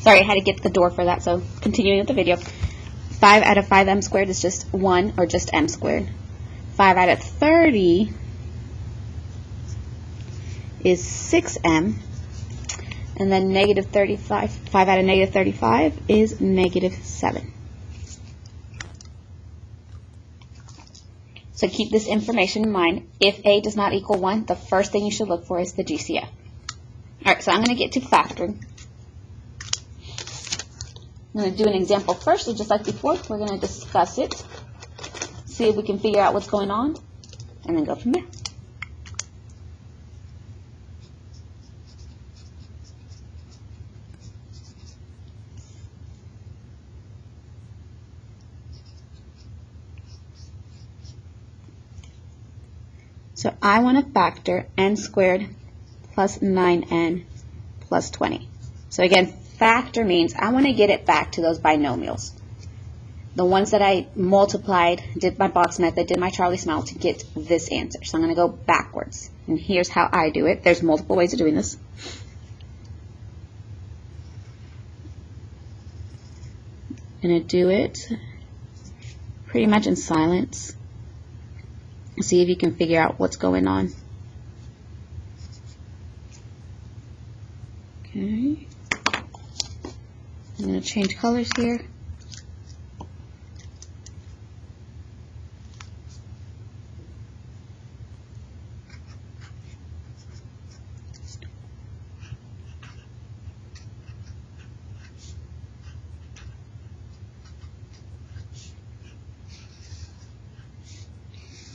Sorry, I had to get to the door for that, so continuing with the video. 5 out of 5m squared is just 1, or just m squared. 5 out of 30 is 6m. And then negative 35, 5 out of negative 35 is negative 7. So keep this information in mind. If a does not equal 1, the first thing you should look for is the GCF. All right, so I'm going to get to factoring. I'm going to do an example first, so just like before, we're going to discuss it, see if we can figure out what's going on, and then go from there. So I want to factor n squared plus 9n plus 20. So again, factor means I want to get it back to those binomials. The ones that I multiplied, did my box method, did my Charlie smile to get this answer. So I'm going to go backwards. And here's how I do it. There's multiple ways of doing this. I'm going to do it pretty much in silence. See if you can figure out what's going on. Okay. I'm going to change colors here.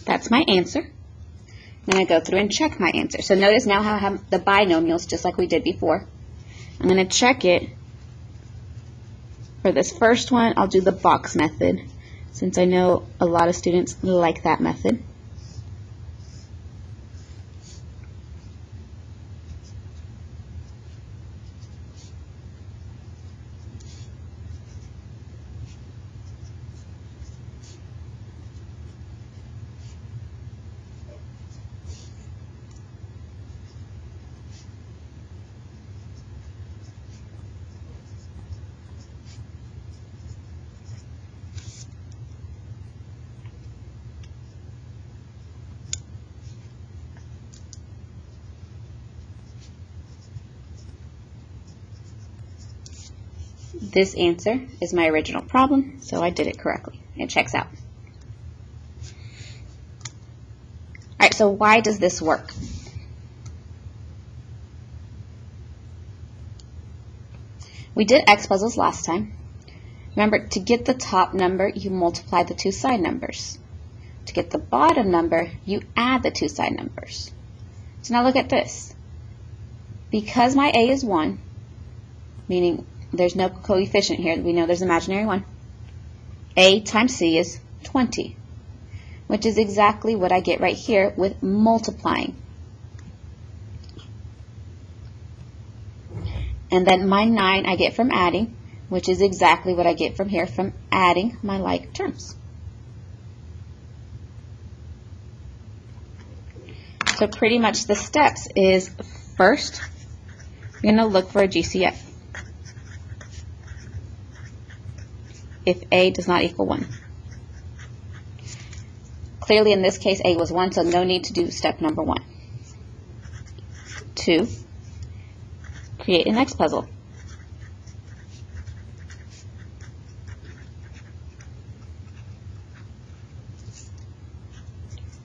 That's my answer. I'm going to go through and check my answer. So notice now how I have the binomials just like we did before. I'm going to check it. For this first one, I'll do the box method, since I know a lot of students like that method. This answer is my original problem, so I did it correctly. It checks out. All right, so why does this work? We did X puzzles last time. Remember, to get the top number, you multiply the two side numbers. To get the bottom number, you add the two side numbers. So now look at this. Because my A is 1, meaning there's no coefficient here, we know there's an imaginary 1, A times C is 20, which is exactly what I get right here with multiplying. And then my 9 I get from adding, which is exactly what I get from here from adding my like terms. So pretty much the steps is, first, you're going to look for a GCF. If A does not equal 1. Clearly in this case A was 1, so no need to do step number 1. 2, create an X puzzle.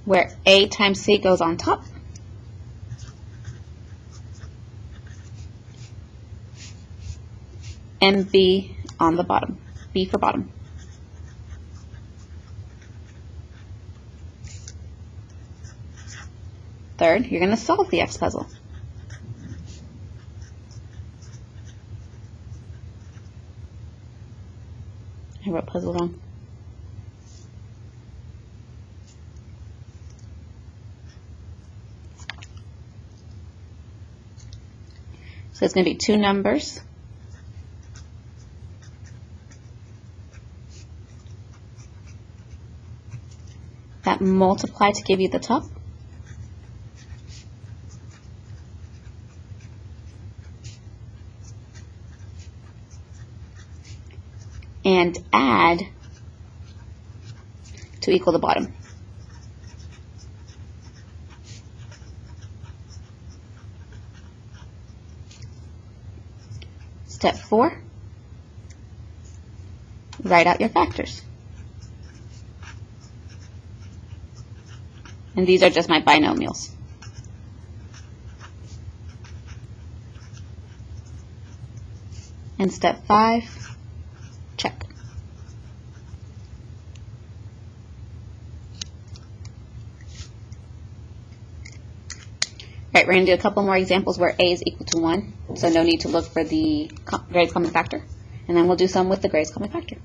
Where A times C goes on top. And B on the bottom. B for bottom. Third, you're going to solve the X puzzle. I wrote puzzle wrong. So it's going to be two numbers. That multiply to give you the top. and add to equal the bottom. Step 4, write out your factors. And these are just my binomials. And step 5, check. All right, we're going to do a couple more examples where a is equal to 1, so no need to look for the greatest common factor. And then we'll do some with the greatest common factor.